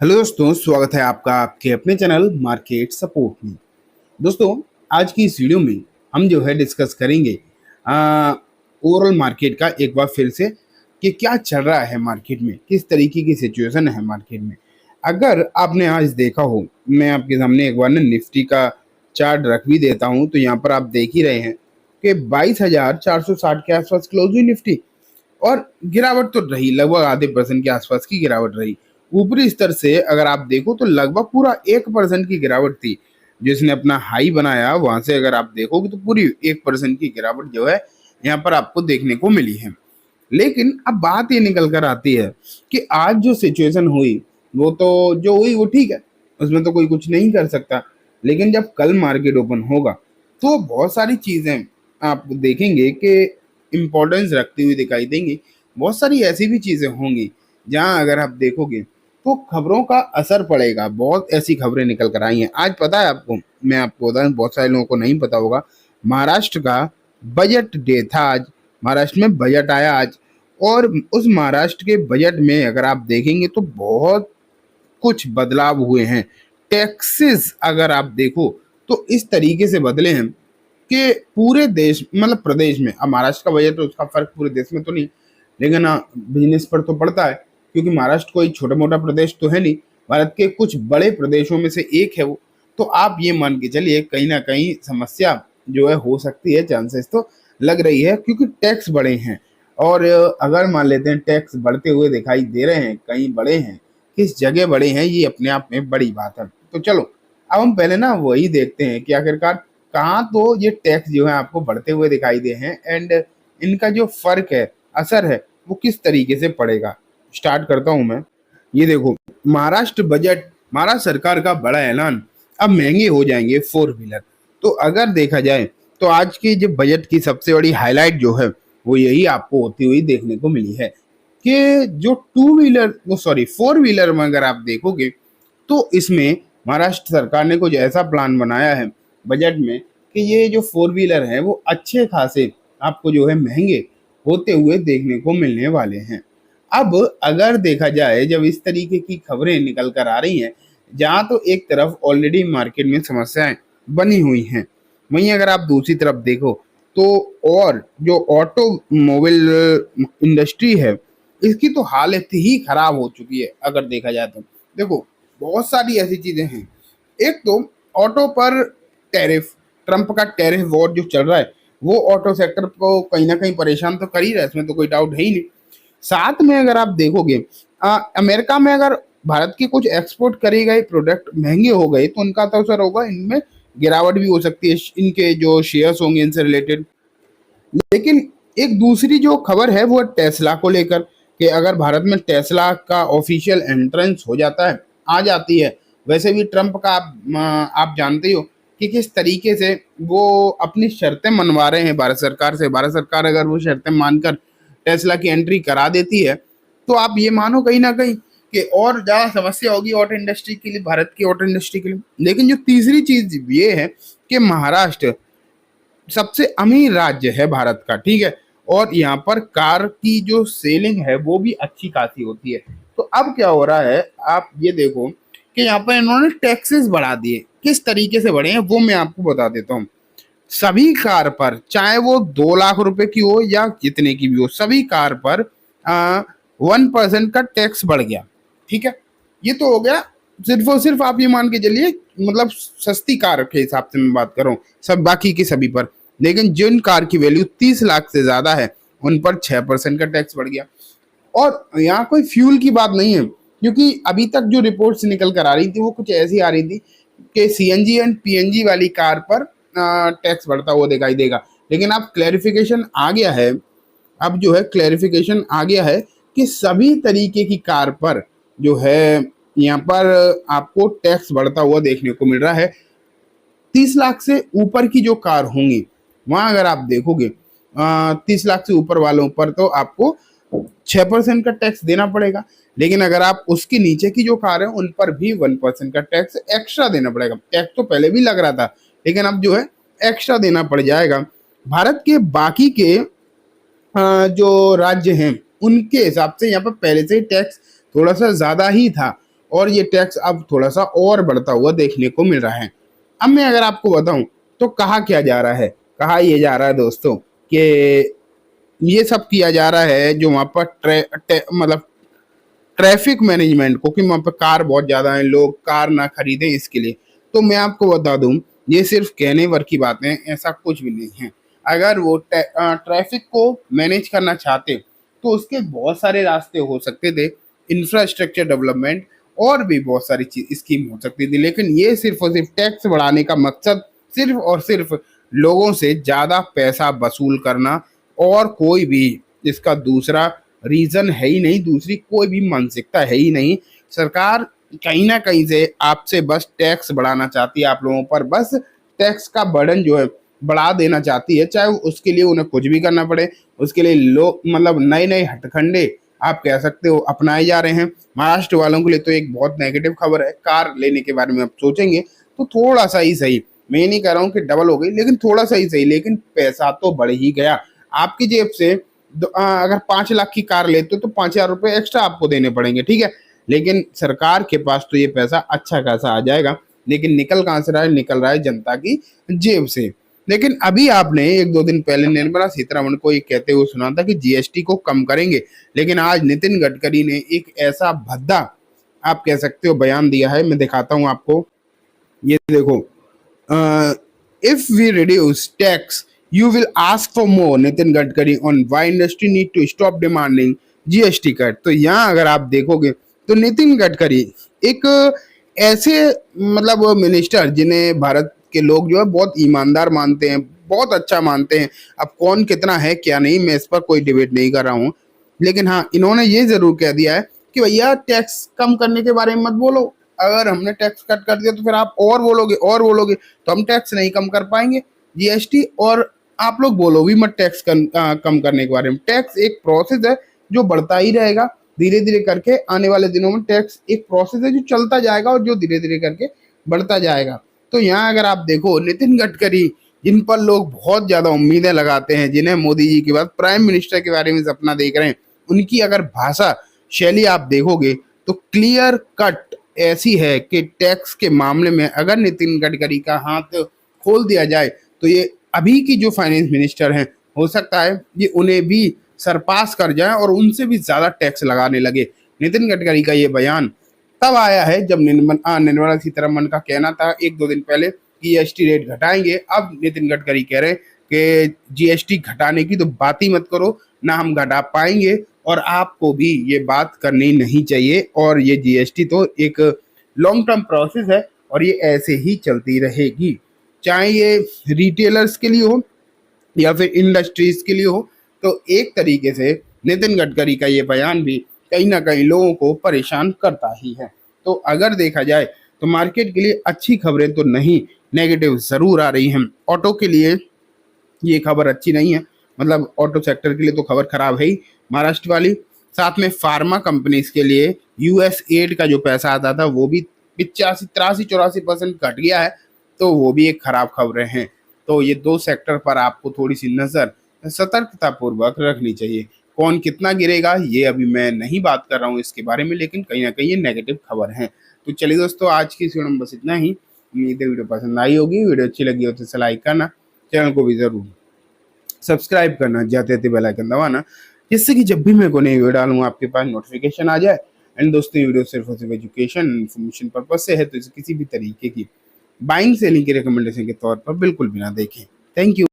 Hello दोस्तों, स्वागत है आपका आपके अपने चैनल मार्केट सपोर्ट में। दोस्तों, आज की इस वीडियो में हम जो है डिस्कस करेंगे ओवरऑल मार्केट का एक बार फिर से कि क्या चल रहा है मार्केट में, किस तरीके की सिचुएशन है मार्केट में। अगर आपने आज देखा हो, मैं आपके सामने एक बार ना निफ्टी का चार्ट रख भी देता हूं, तो यहाँ पर आप देख ही रहे हैं कि 22,460 के आसपास क्लोज हुई निफ्टी। और गिरावट तो रही, लगभग आधे परसेंट के आसपास की गिरावट रही। ऊपरी स्तर से अगर आप देखो तो लगभग पूरा 1% की गिरावट थी। जिसने अपना हाई बनाया वहां से अगर आप देखोगे तो पूरी 1% की गिरावट जो है यहाँ पर आपको देखने को मिली है। लेकिन अब बात ये निकल कर आती है कि आज जो सिचुएशन हुई वो तो जो हुई वो ठीक है, उसमें तो कोई कुछ नहीं कर सकता। लेकिन जब कल मार्केट ओपन होगा तो बहुत सारी चीजें आप देखेंगे कि इम्पोर्टेंस रखती हुई दिखाई देंगी। बहुत सारी ऐसी भी चीजें होंगी जहां अगर आप देखोगे तो खबरों का असर पड़ेगा। बहुत ऐसी खबरें निकल कर आई हैं। आज पता है आपको, मैं आपको बता दूं, बहुत सारे लोगों को नहीं पता होगा, महाराष्ट्र का बजट डे था आज। महाराष्ट्र में बजट आया आज, और उस महाराष्ट्र के बजट में अगर आप देखेंगे तो बहुत कुछ बदलाव हुए हैं। टैक्सेस अगर आप देखो तो इस तरीके से बदले हैं कि पूरे देश, मतलब प्रदेश में, अब महाराष्ट्र का बजट तो उसका फर्क पूरे देश में तो नहीं, लेकिन हाँ बिजनेस पर तो पड़ता है, क्योंकि महाराष्ट्र कोई छोटा मोटा प्रदेश तो है नहीं, भारत के कुछ बड़े प्रदेशों में से एक है वो। तो आप ये मान के चलिए कहीं ना कहीं समस्या जो है हो सकती है, चांसेस तो लग रही है, क्योंकि टैक्स बढ़े हैं। और अगर मान लेते हैं टैक्स बढ़ते हुए दिखाई दे रहे हैं, कहीं बढ़े हैं, किस जगह बढ़े हैं, ये अपने आप में बड़ी बात है। तो चलो अब हम पहले ना वही देखते हैं कि आखिरकार कहाँ तो ये टैक्स जो है आपको बढ़ते हुए दिखाई दे हैं, एंड इनका जो फर्क है, असर है, वो किस तरीके से पड़ेगा। स्टार्ट करता हूं मैं। ये देखो, महाराष्ट्र बजट, महाराष्ट्र सरकार का बड़ा ऐलान, अब महंगे हो जाएंगे फोर व्हीलर। तो अगर देखा जाए तो आज की जो बजट की सबसे बड़ी हाईलाइट जो है वो यही आपको होती हुई देखने को मिली है कि जो टू व्हीलर, वो सॉरी फोर व्हीलर में अगर आप देखोगे तो इसमें महाराष्ट्र सरकार ने कुछ ऐसा प्लान बनाया है बजट में कि ये जो फोर व्हीलर है वो अच्छे खासे आपको जो है महंगे होते हुए देखने को मिलने वाले हैं। अब अगर देखा जाए, जब इस तरीके की खबरें निकल कर आ रही हैं, जहां तो एक तरफ ऑलरेडी मार्केट में समस्याएं बनी हुई हैं, वहीं अगर आप दूसरी तरफ देखो तो और जो ऑटोमोबाइल इंडस्ट्री है, इसकी तो हालत ही खराब हो चुकी है। अगर देखा जाए तो देखो, बहुत सारी ऐसी चीजें हैं। एक तो ऑटो पर टैरिफ, ट्रंप का टैरिफ वॉर जो चल रहा है, वो ऑटो सेक्टर को कहीं ना कहीं परेशान तो कर ही रहा है, इसमें तो कोई डाउट है ही नहीं। साथ में अगर आप देखोगे, अमेरिका में अगर भारत के कुछ एक्सपोर्ट करे गए प्रोडक्ट महंगे हो गए तो उनका तो असर होगा, इनमें गिरावट भी हो सकती है, इनके जो शेयर्स होंगे इनसे रिलेटेड। लेकिन एक दूसरी जो खबर है वो टेस्ला को लेकर, कि अगर भारत में टेस्ला का ऑफिशियल एंट्रेंस हो जाता है, आ जाती है। वैसे भी ट्रंप का आप जानते ही हो कि किस तरीके से वो अपनी शर्तें मनवा रहे हैं भारत सरकार से। भारत सरकार अगर वो शर्तें मानकर टेस्ला की एंट्री करा देती है तो आप ये मानो कहीं ना कहीं कि और ज़्यादा समस्या होगी ऑटो इंडस्ट्री के लिए, भारत की ऑटो इंडस्ट्री के लिए। लेकिन जो तीसरी चीज ये है कि महाराष्ट्र सबसे अमीर राज्य है भारत का, ठीक है, और यहाँ पर कार की जो सेलिंग है वो भी अच्छी खासी होती है। तो अब क्या हो रहा है, आप ये देखो कि यहाँ पर इन्होंने टैक्सेस बढ़ा दिए। किस तरीके से बढ़े हैं वो मैं आपको बता देता हूँ। सभी कार पर, चाहे वो 2 लाख रुपए की हो या जितने की भी हो, सभी कार पर 1% का टैक्स बढ़ गया। ठीक है, ये तो हो गया सिर्फ और सिर्फ आप ये मान के चलिए, मतलब सस्ती कार के हिसाब से मैं बात कर रहा हूँ, सब बाकी की सभी पर। लेकिन जिन कार की वैल्यू 30 लाख से ज्यादा है उन पर 6% का टैक्स बढ़ गया। और यहाँ कोई फ्यूल की बात नहीं है, क्योंकि अभी तक जो रिपोर्ट्स निकल कर आ रही थी वो कुछ ऐसी आ रही थी कि सीएनजी एंड पीएनजी वाली कार पर टैक्स बढ़ता हुआ दिखाई देगा। लेकिन अब क्लैरिफिकेशन आ गया है, अब जो है क्लैरिफिकेशन आ गया है कि सभी तरीके की कार पर जो है यहाँ पर आपको टैक्स बढ़ता हुआ देखने को मिल रहा है। 30 लाख से ऊपर की जो कार होंगी वहां अगर आप देखोगे 30 लाख से ऊपर वालों पर तो आपको 6% का टैक्स देना पड़ेगा। लेकिन अगर आप उसके नीचे की जो कार है उन पर भी 1% का टैक्स एक्स्ट्रा देना पड़ेगा। टैक्स तो पहले भी लग रहा था, लेकिन अब जो है एक्स्ट्रा देना पड़ जाएगा। भारत के बाकी के जो राज्य हैं उनके हिसाब से यहाँ पर पहले से ही टैक्स थोड़ा सा ज्यादा ही था। और ये टैक्स अब थोड़ा सा और बढ़ता हुआ देखने को मिल रहा है। अब मैं अगर आपको बताऊं तो कहा क्या जा रहा है, कहा ये जा रहा है दोस्तों कि ये सब किया जा रहा है जो वहां पर मतलब ट्रैफिक मैनेजमेंट को, कि वहां पर कार बहुत ज्यादा है, लोग कार ना खरीदें इसके लिए। तो मैं आपको बता दूं ये सिर्फ कहने भर की बातें हैं, ऐसा कुछ भी नहीं है। अगर वो ट्रैफिक को मैनेज करना चाहते तो उसके बहुत सारे रास्ते हो सकते थे, इंफ्रास्ट्रक्चर डेवलपमेंट और भी बहुत सारी चीज स्कीम हो सकती थी, लेकिन ये सिर्फ और सिर्फ टैक्स बढ़ाने का मकसद सिर्फ और सिर्फ लोगों से ज्यादा पैसा वसूल करना, और कोई भी इसका दूसरा रीजन है ही नहीं, दूसरी कोई भी मानसिकता है ही नहीं। सरकार कहीं ना कहीं से आपसे बस टैक्स बढ़ाना चाहती है, आप लोगों पर बस टैक्स का बर्डन जो है बढ़ा देना चाहती है, चाहे उसके लिए उन्हें कुछ भी करना पड़े। उसके लिए लोग मतलब नए नए हथकंडे आप कह सकते हो अपनाए जा रहे हैं। महाराष्ट्र वालों के लिए तो एक बहुत नेगेटिव खबर है, कार लेने के बारे में आप सोचेंगे तो थोड़ा सा ही सही, मैं नहीं कह रहा हूँ कि डबल हो गई, लेकिन थोड़ा सा ही सही, लेकिन पैसा तो बढ़ ही गया आपकी जेब से। अगर 5 लाख की कार लेते हो तो 5,000 रुपये एक्स्ट्रा आपको देने पड़ेंगे, ठीक है, लेकिन सरकार के पास तो ये पैसा अच्छा खासा आ जाएगा, लेकिन निकल कहाँ से रहा है, निकल रहा है जनता की जेब से। लेकिन अभी आपने 1-2 दिन पहले निर्मला सीतारमण को ये कहते हुए सुना था कि जीएसटी को कम करेंगे, लेकिन आज नितिन गडकरी ने एक ऐसा भद्दा आप कह सकते हो बयान दिया है, मैं दिखाता हूं आपको, ये देखो। If we reduce tax, you will ask for more, Nitin Gadkari on why industry need to stop demanding GST cut. तो यहाँ अगर आप देखोगे तो नितिन गडकरी एक ऐसे मतलब मिनिस्टर जिन्हें भारत के लोग जो है बहुत ईमानदार मानते हैं, बहुत अच्छा मानते हैं। अब कौन कितना है क्या नहीं, मैं इस पर कोई डिबेट नहीं कर रहा हूँ, लेकिन हाँ इन्होंने ये जरूर कह दिया है कि भैया टैक्स कम करने के बारे में मत बोलो, अगर हमने टैक्स कट कर दिया तो फिर आप और बोलोगे तो हम टैक्स नहीं कम कर पाएंगे जीएसटी, और आप लोग बोलो भी मत टैक्स कम करने के बारे में। टैक्स एक प्रोसेस है जो बढ़ता ही रहेगा धीरे धीरे करके, आने वाले दिनों में टैक्स एक प्रोसेस है जो चलता जाएगा और जो धीरे धीरे करके बढ़ता जाएगा। तो यहाँ अगर आप देखो नितिन गडकरी, जिन पर लोग बहुत ज्यादा उम्मीदें लगाते हैं, जिन्हें मोदी जी के बाद प्राइम मिनिस्टर के बारे में सपना देख रहे हैं, उनकी अगर भाषा शैली आप देखोगे तो क्लियर कट ऐसी है कि टैक्स के मामले में अगर नितिन गडकरी का हाथ खोल दिया जाए तो ये अभी की जो फाइनेंस मिनिस्टर हैं हो सकता है ये उन्हें भी सरपास कर जाए और उनसे भी ज्यादा टैक्स लगाने लगे। नितिन गडकरी का ये बयान तब आया है जब निर्मला सीतारमण का कहना था 1-2 दिन पहले कि जीएसटी रेट घटाएंगे। अब नितिन गडकरी कह रहे हैं कि जीएसटी घटाने की तो बात ही मत करो, ना हम घटा पाएंगे और आपको भी ये बात करनी नहीं चाहिए, और ये जीएसटी तो एक लॉन्ग टर्म प्रोसेस है और ये ऐसे ही चलती रहेगी, चाहे ये रिटेलर्स के लिए हो या फिर इंडस्ट्रीज के लिए हो। तो एक तरीके से नितिन गडकरी का ये बयान भी कहीं ना कहीं लोगों को परेशान करता ही है। तो अगर देखा जाए तो मार्केट के लिए अच्छी खबरें तो नहीं, नेगेटिव जरूर आ रही हैं। ऑटो के लिए ये खबर अच्छी नहीं है, मतलब ऑटो सेक्टर के लिए तो खबर खराब है ही महाराष्ट्र वाली। साथ में फार्मा कंपनीज के लिए यूएस एड का जो पैसा आता था वो भी 85, 83, 84% घट गया है, तो वो भी एक खराब खबरें हैं। तो ये 2 सेक्टर पर आपको थोड़ी सी नजर सतर्कता पूर्वक रखनी चाहिए। कौन कितना गिरेगा ये अभी मैं नहीं बात कर रहा हूँ इसके बारे में, लेकिन कहीं ना कहीं ये नेगेटिव खबर है। तो चलिए दोस्तों, आज की इस वीडियो में बस इतना ही। उम्मीद है वीडियो पसंद आई होगी, वीडियो अच्छी लगी हो तो लाइक करना, चैनल को भी जरूर सब्सक्राइब करना, जाते जाते बेल आइकन दबाना, जिससे कि जब भी मैं कोई नई वीडियो डालूंगा आपके पास नोटिफिकेशन आ जाए। एंड दोस्तों, ये वीडियो सिर्फ और सिर्फ एजुकेशन इन्फॉर्मेशन पर्पज से है, तो इसे किसी भी तरीके की बाइंग सेलिंग की रिकमेंडेशन के तौर पर बिल्कुल भी ना देखें। Thank you.